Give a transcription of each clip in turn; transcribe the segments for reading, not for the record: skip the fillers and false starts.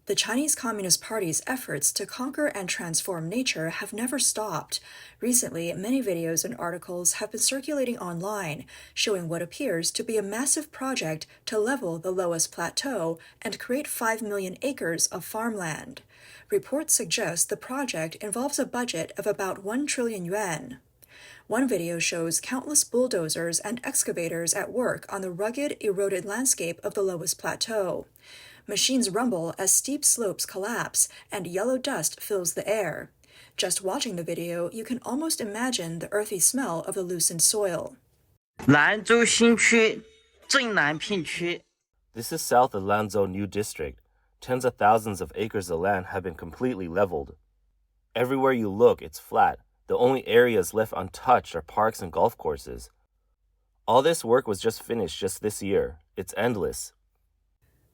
The Chinese Communist Party's efforts to conquer and transform nature have never stopped. Recently, many videos and articles have been circulating online, showing what appears to be a massive project to level the Loess Plateau and create 5 million acres of farmland. Reports suggest the project involves a budget of about 1 trillion yuan. One video shows countless bulldozers and excavators at work on the rugged, eroded landscape of the Loess Plateau. Machines rumble as steep slopes collapse and yellow dust fills the air. Just watching the video, you can almost imagine the earthy smell of the loosened soil. This is south of Lanzhou New District. Tens of thousands of acres of land have been completely leveled. Everywhere you look, it's flat. The only areas left untouched are parks and golf courses. All this work was just finished just this year. It's endless.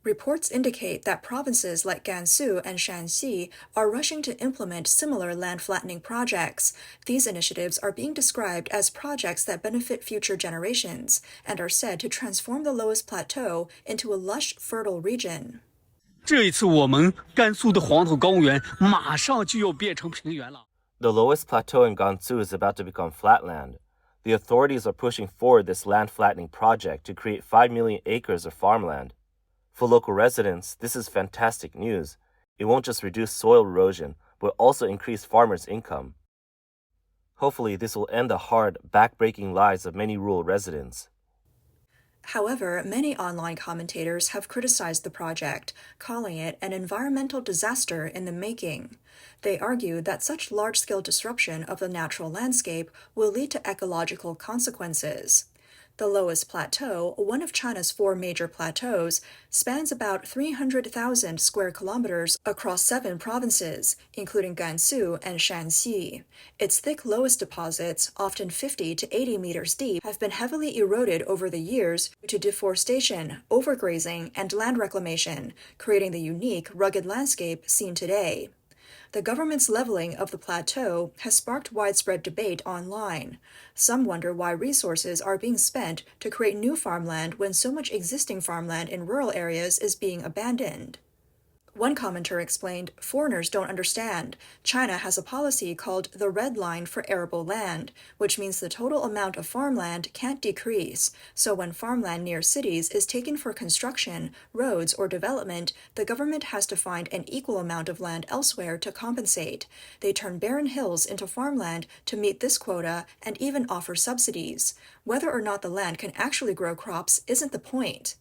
Reports indicate that provinces like Gansu and Shanxi are rushing to implement similar land flattening projects. These initiatives are being described as projects that benefit future generations and are said to transform the Loess Plateau into a lush, fertile region. 这一次我们甘肃的黄土高原马上就要变成平原了。 The Loess Plateau in Gansu is about to become flatland. The authorities are pushing forward this land flattening project to create 5 million acres of farmland. For local residents, this is fantastic news. It won't just reduce soil erosion, but also increase farmers' income. Hopefully, this will end the hard, back-breaking lives of many rural residents. However, many online commentators have criticized the project, calling it an environmental disaster in the making. They argue that such large-scale disruption of the natural landscape will lead to ecological consequences. The Loess Plateau, one of China's 4 major plateaus, spans about 300,000 square kilometers across 7 provinces, including Gansu and Shanxi. Its thick loess deposits, often 50 to 80 meters deep, have been heavily eroded over the years due to deforestation, overgrazing, and land reclamation, creating the unique, rugged landscape seen today. The government's leveling of the plateau has sparked widespread debate online. Some wonder why resources are being spent to create new farmland when so much existing farmland in rural areas is being abandoned. One commenter explained, "Foreigners don't understand. China has a policy called the red line for arable land, which means the total amount of farmland can't decrease. So when farmland near cities is taken for construction, roads, or development, the government has to find an equal amount of land elsewhere to compensate. They turn barren hills into farmland to meet this quota and even offer subsidies. Whether or not the land can actually grow crops isn't the point."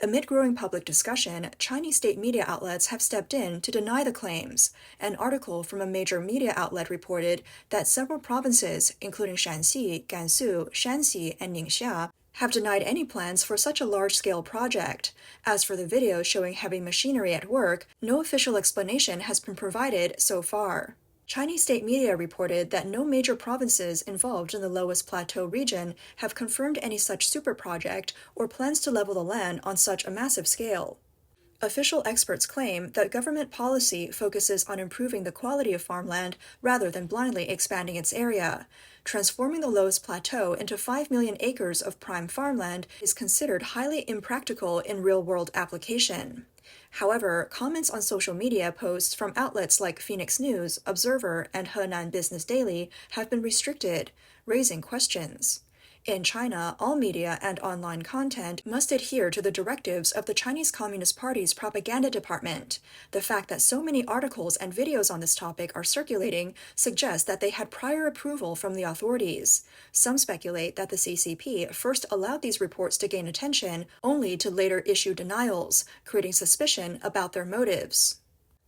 Amid growing public discussion, Chinese state media outlets have stepped in to deny the claims. An article from a major media outlet reported that several provinces, including Shanxi, Gansu, Shanxi, and Ningxia, have denied any plans for such a large-scale project. As for the video showing heavy machinery at work, no official explanation has been provided so far. Chinese state media reported that no major provinces involved in the Loess Plateau region have confirmed any such super project or plans to level the land on such a massive scale. Official experts claim that government policy focuses on improving the quality of farmland rather than blindly expanding its area. Transforming the Loess Plateau into 5 million acres of prime farmland is considered highly impractical in real-world application. However, comments on social media posts from outlets like Phoenix News, Observer, and Henan Business Daily have been restricted, raising questions. In China, all media and online content must adhere to the directives of the Chinese Communist Party's propaganda department. The fact that so many articles and videos on this topic are circulating suggests that they had prior approval from the authorities. Some speculate that the CCP first allowed these reports to gain attention, only to later issue denials, creating suspicion about their motives.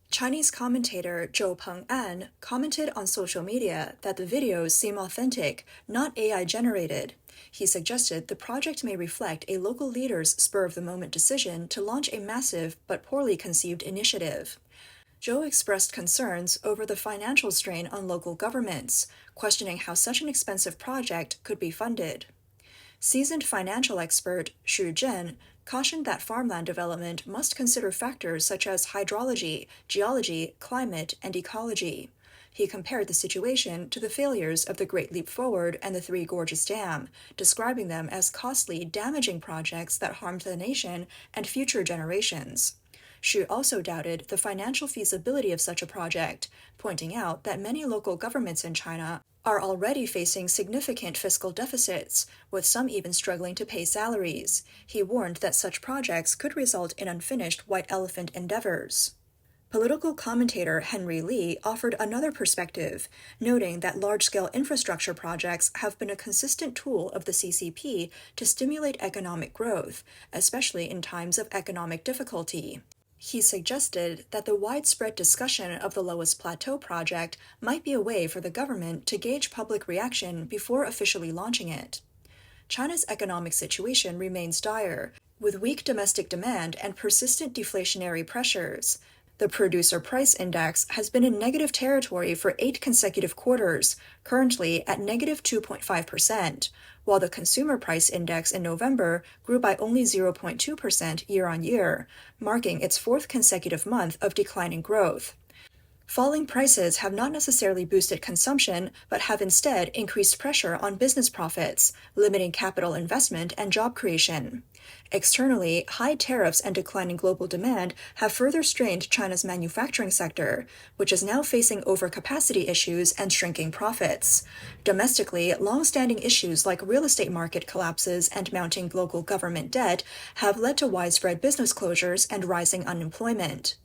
Chinese commentator Zhou Peng'an commented on social media that the videos seem authentic, not AI-generated. He suggested the project may reflect a local leader's spur-of-the-moment decision to launch a massive but poorly conceived initiative. Zhou expressed concerns over the financial strain on local governments, questioning how such an expensive project could be funded. Seasoned financial expert Xu Zhen cautioned that farmland development must consider factors such as hydrology, geology, climate, and ecology. He compared the situation to the failures of the Great Leap Forward and the Three Gorges Dam, describing them as costly, damaging projects that harmed the nation and future generations. Xu also doubted the financial feasibility of such a project, pointing out that many local governments in China are already facing significant fiscal deficits, with some even struggling to pay salaries. He warned that such projects could result in unfinished white elephant endeavors. Political commentator Henry Lee offered another perspective, noting that large-scale infrastructure projects have been a consistent tool of the CCP to stimulate economic growth, especially in times of economic difficulty. He suggested that the widespread discussion of the Loess Plateau project might be a way for the government to gauge public reaction before officially launching it. China's economic situation remains dire, with weak domestic demand and persistent deflationary pressures. The Producer Price Index has been in negative territory for 8 consecutive quarters, currently at negative 2.5%, while the Consumer Price Index in November grew by only 0.2% year-on-year, marking its 4th consecutive month of declining growth. Falling prices have not necessarily boosted consumption, but have instead increased pressure on business profits, limiting capital investment and job creation. Externally, high tariffs and declining global demand have further strained China's manufacturing sector, which is now facing overcapacity issues and shrinking profits. Domestically, long-standing issues like real estate market collapses and mounting global government debt have led to widespread business closures and rising unemployment.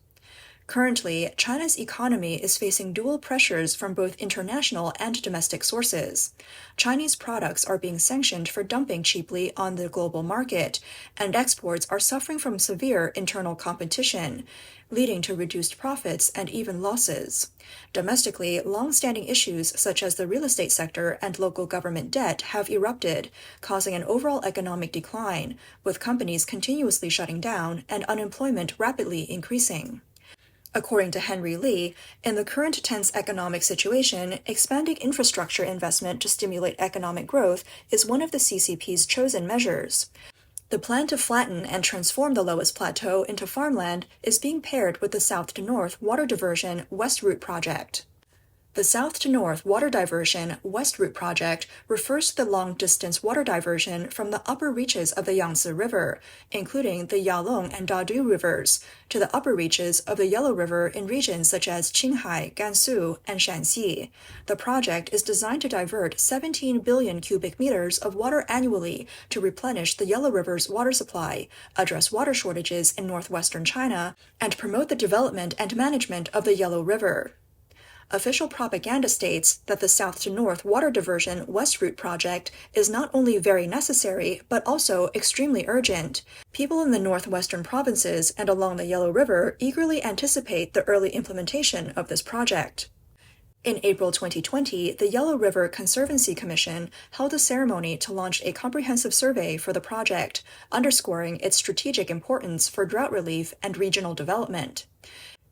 Currently, China's economy is facing dual pressures from both international and domestic sources. Chinese products are being sanctioned for dumping cheaply on the global market, and exports are suffering from severe internal competition, leading to reduced profits and even losses. Domestically, long-standing issues such as the real estate sector and local government debt have erupted, causing an overall economic decline, with companies continuously shutting down and unemployment rapidly increasing. According to Henry Lee, in the current tense economic situation, expanding infrastructure investment to stimulate economic growth is one of the CCP's chosen measures. The plan to flatten and transform the Loess Plateau into farmland is being paired with the south-to-north water diversion West Route project. The south-to-north water diversion West Route project refers to the long-distance water diversion from the upper reaches of the Yangtze River, including the Yalong and Dadu rivers, to the upper reaches of the Yellow River in regions such as Qinghai, Gansu, and Shanxi. The project is designed to divert 17 billion cubic meters of water annually to replenish the Yellow River's water supply, address water shortages in northwestern China, and promote the development and management of the Yellow River. Official propaganda states that the south-to-north water diversion West Route project is not only very necessary, but also extremely urgent. People in the northwestern provinces and along the Yellow River eagerly anticipate the early implementation of this project. In April 2020, the Yellow River Conservancy Commission held a ceremony to launch a comprehensive survey for the project, underscoring its strategic importance for drought relief and regional development.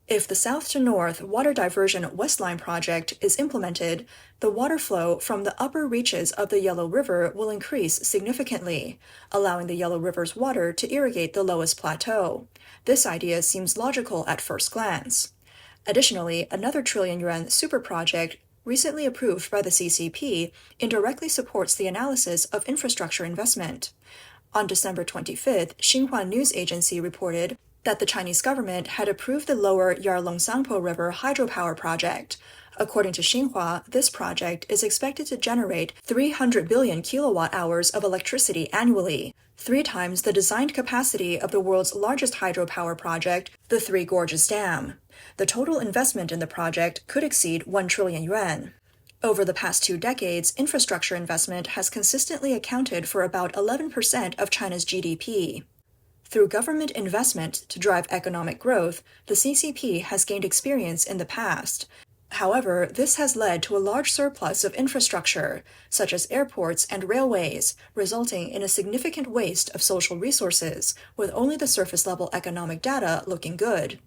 If the south-to-north water diversion Westline project is implemented, the water flow from the upper reaches of the Yellow River will increase significantly, allowing the Yellow River's water to irrigate the Loess Plateau. This idea seems logical at first glance. Additionally, another trillion-yuan super project recently approved by the CCP indirectly supports the analysis of infrastructure investment. On December 25th, Xinhua News Agency reported that the Chinese government had approved the lower Yarlong-Sangpo River hydropower project. According to Xinhua, this project is expected to generate 300 billion kilowatt-hours of electricity annually, 3 times the designed capacity of the world's largest hydropower project, the Three Gorges Dam. The total investment in the project could exceed 1 trillion yuan. Over the past 2 decades, infrastructure investment has consistently accounted for about 11% of China's GDP. Through government investment to drive economic growth, the CCP has gained experience in the past. However, this has led to a large surplus of infrastructure, such as airports and railways, resulting in a significant waste of social resources, with only the surface-level economic data looking good.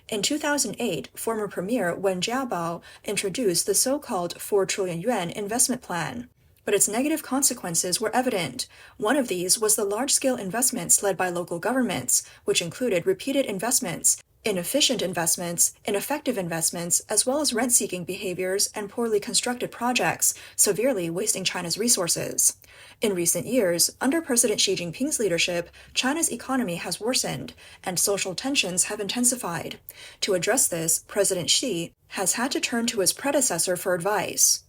In 2008, former Premier Wen Jiabao introduced the so-called 4 trillion yuan investment plan. But its negative consequences were evident. One of these was the large-scale investments led by local governments, which included repeated investments Inefficient investments, ineffective investments, as well as rent-seeking behaviors and poorly constructed projects, severely wasting China's resources. In recent years, under President Xi Jinping's leadership, China's economy has worsened, and social tensions have intensified. To address this, President Xi has had to turn to his predecessor for advice.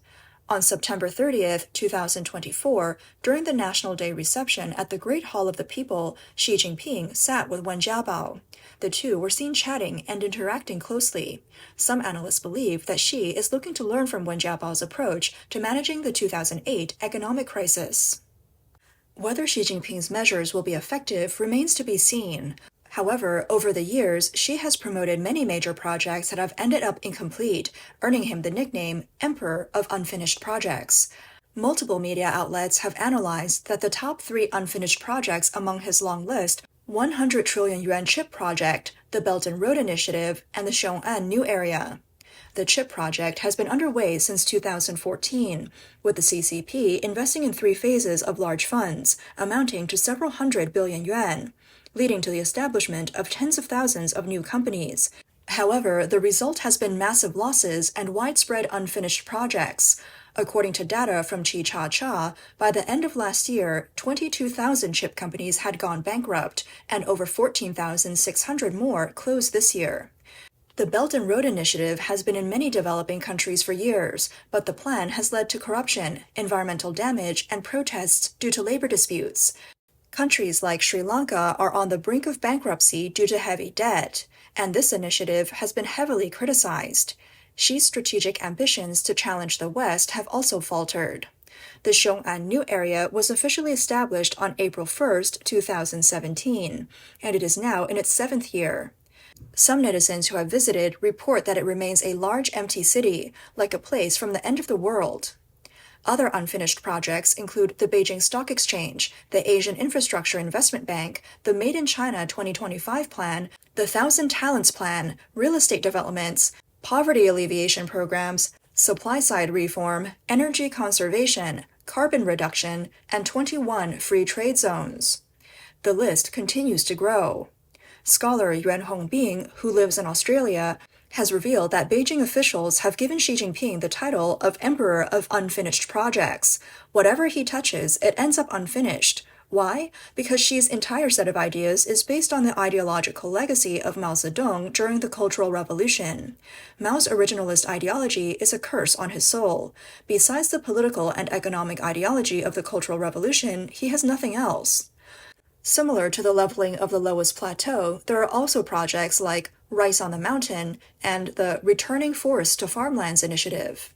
On September 30th, 2024, during the National Day reception at the Great Hall of the People, Xi Jinping sat with Wen Jiabao. The two were seen chatting and interacting closely. Some analysts believe that Xi is looking to learn from Wen Jiabao's approach to managing the 2008 economic crisis. Whether Xi Jinping's measures will be effective remains to be seen. However, over the years, Xi has promoted many major projects that have ended up incomplete, earning him the nickname Emperor of Unfinished Projects. Multiple media outlets have analyzed that the top 3 unfinished projects among his long list: 100 trillion yuan chip project, the Belt and Road Initiative, and the Xiong'an New Area. The chip project has been underway since 2014, with the CCP investing in 3 phases of large funds, amounting to several hundred billion yuan, leading to the establishment of tens of thousands of new companies. However, the result has been massive losses and widespread unfinished projects. According to data from Chi-Cha-Cha, by the end of last year, 22,000 chip companies had gone bankrupt, and over 14,600 more closed this year. The Belt and Road Initiative has been in many developing countries for years, but the plan has led to corruption, environmental damage, and protests due to labor disputes. Countries like Sri Lanka are on the brink of bankruptcy due to heavy debt, and this initiative has been heavily criticized. Xi's strategic ambitions to challenge the West have also faltered. The Xiong'an New Area was officially established on April 1, 2017, and it is now in its 7th year. Some netizens who have visited report that it remains a large empty city, like a place from the end of the world. Other unfinished projects include the Beijing Stock Exchange, the Asian Infrastructure Investment Bank, the Made in China 2025 Plan, the Thousand Talents Plan, real estate developments, poverty alleviation programs, supply-side reform, energy conservation, carbon reduction, and 21 free trade zones. The list continues to grow. Scholar Yuan Hongbing, who lives in Australia, has revealed that Beijing officials have given Xi Jinping the title of Emperor of Unfinished Projects. Whatever he touches, it ends up unfinished. Why? Because Xi's entire set of ideas is based on the ideological legacy of Mao Zedong during the Cultural Revolution. Mao's originalist ideology is a curse on his soul. Besides the political and economic ideology of the Cultural Revolution, he has nothing else. Similar to the leveling of the Loess Plateau, there are also projects like Rice on the Mountain and the Returning Forests to Farmlands initiative.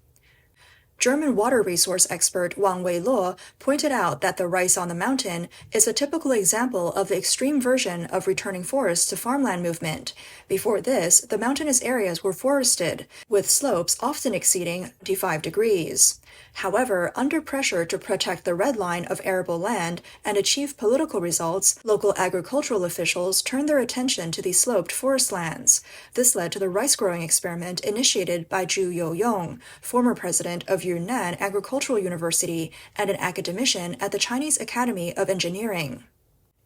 German water resource expert Wang Weiluo pointed out that the Rice on the Mountain is a typical example of the extreme version of returning forests to farmland movement. Before this, the mountainous areas were forested, with slopes often exceeding 25 degrees. However, under pressure to protect the red line of arable land and achieve political results, local agricultural officials turned their attention to these sloped forest lands. This led to the rice-growing experiment initiated by Zhu Youyong, former president of Yunnan Agricultural University and an academician at the Chinese Academy of Engineering.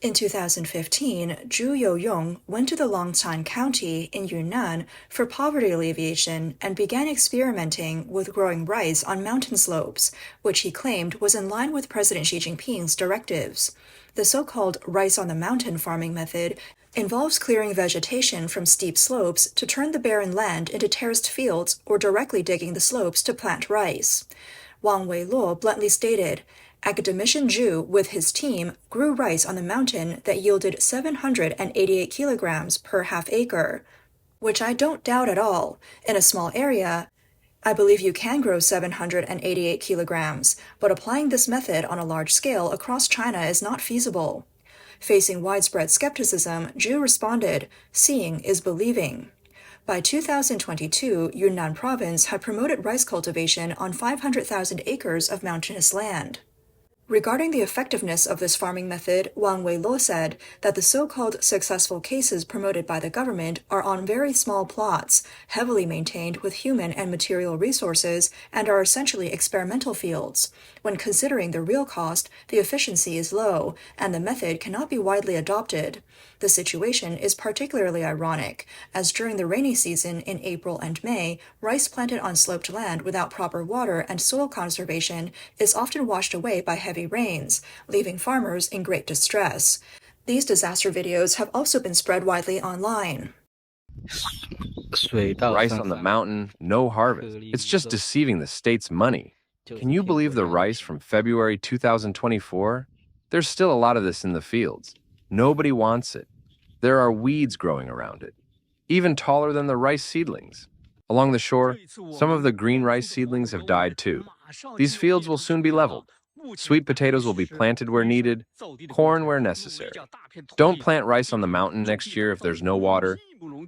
In 2015, Zhu Youyong went to the Longshan County in Yunnan for poverty alleviation and began experimenting with growing rice on mountain slopes, which he claimed was in line with President Xi Jinping's directives. The so-called rice on the mountain farming method involves clearing vegetation from steep slopes to turn the barren land into terraced fields or directly digging the slopes to plant rice. Wang Weiluo bluntly stated, "Academician Zhu, with his team, grew rice on the mountain that yielded 788 kilograms per half acre," which I don't doubt at all. In a small area, I believe you can grow 788 kilograms, but applying this method on a large scale across China is not feasible. Facing widespread skepticism, Zhu responded, "Seeing is believing." By 2022, Yunnan province had promoted rice cultivation on 500,000 acres of mountainous land. Regarding the effectiveness of this farming method, Wang Weiluo said that the so-called successful cases promoted by the government are on very small plots, heavily maintained with human and material resources, and are essentially experimental fields. When considering the real cost, the efficiency is low, and the method cannot be widely adopted. The situation is particularly ironic, as during the rainy season in April and May, rice planted on sloped land without proper water and soil conservation is often washed away by heavy rains, leaving farmers in great distress. These disaster videos have also been spread widely online. Rice on the mountain, no harvest. It's just deceiving the state's money. Can you believe the rice from February 2024? There's still a lot of this in the fields. Nobody wants it. There are weeds growing around it, even taller than the rice seedlings. Along the shore, some of the green rice seedlings have died too. These fields will soon be leveled. Sweet potatoes will be planted where needed, corn where necessary. Don't plant rice on the mountain next year if there's no water.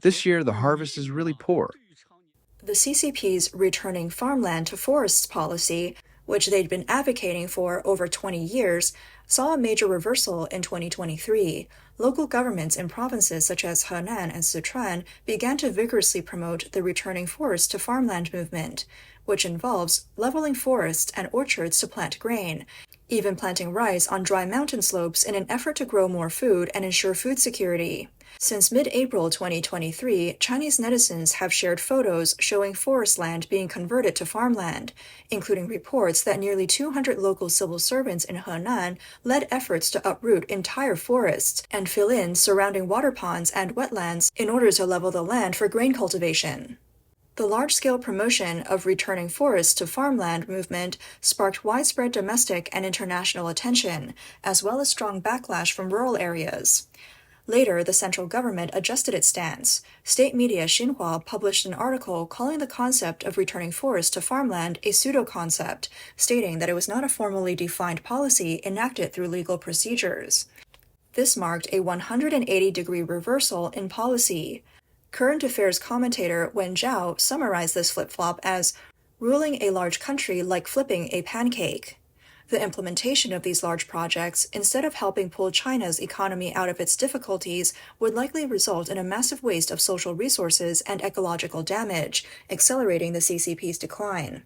This year, the harvest is really poor. The CCP's returning farmland to forests policy, which they'd been advocating for over 20 years, saw a major reversal in 2023. Local governments in provinces such as Henan and Sichuan began to vigorously promote the returning forest to farmland movement, which involves leveling forests and orchards to plant grain, even planting rice on dry mountain slopes in an effort to grow more food and ensure food security. Since mid-April 2023, Chinese netizens have shared photos showing forest land being converted to farmland, including reports that nearly 200 local civil servants in Henan led efforts to uproot entire forests and fill in surrounding water ponds and wetlands in order to level the land for grain cultivation. The large-scale promotion of returning forests to farmland movement sparked widespread domestic and international attention, as well as strong backlash from rural areas. Later, the central government adjusted its stance. State media Xinhua published an article calling the concept of returning forests to farmland a pseudo-concept, stating that it was not a formally defined policy enacted through legal procedures. This marked a 180-degree reversal in policy. Current affairs commentator Wen Zhao summarized this flip-flop as ruling a large country like flipping a pancake. The implementation of these large projects, instead of helping pull China's economy out of its difficulties, would likely result in a massive waste of social resources and ecological damage, accelerating the CCP's decline.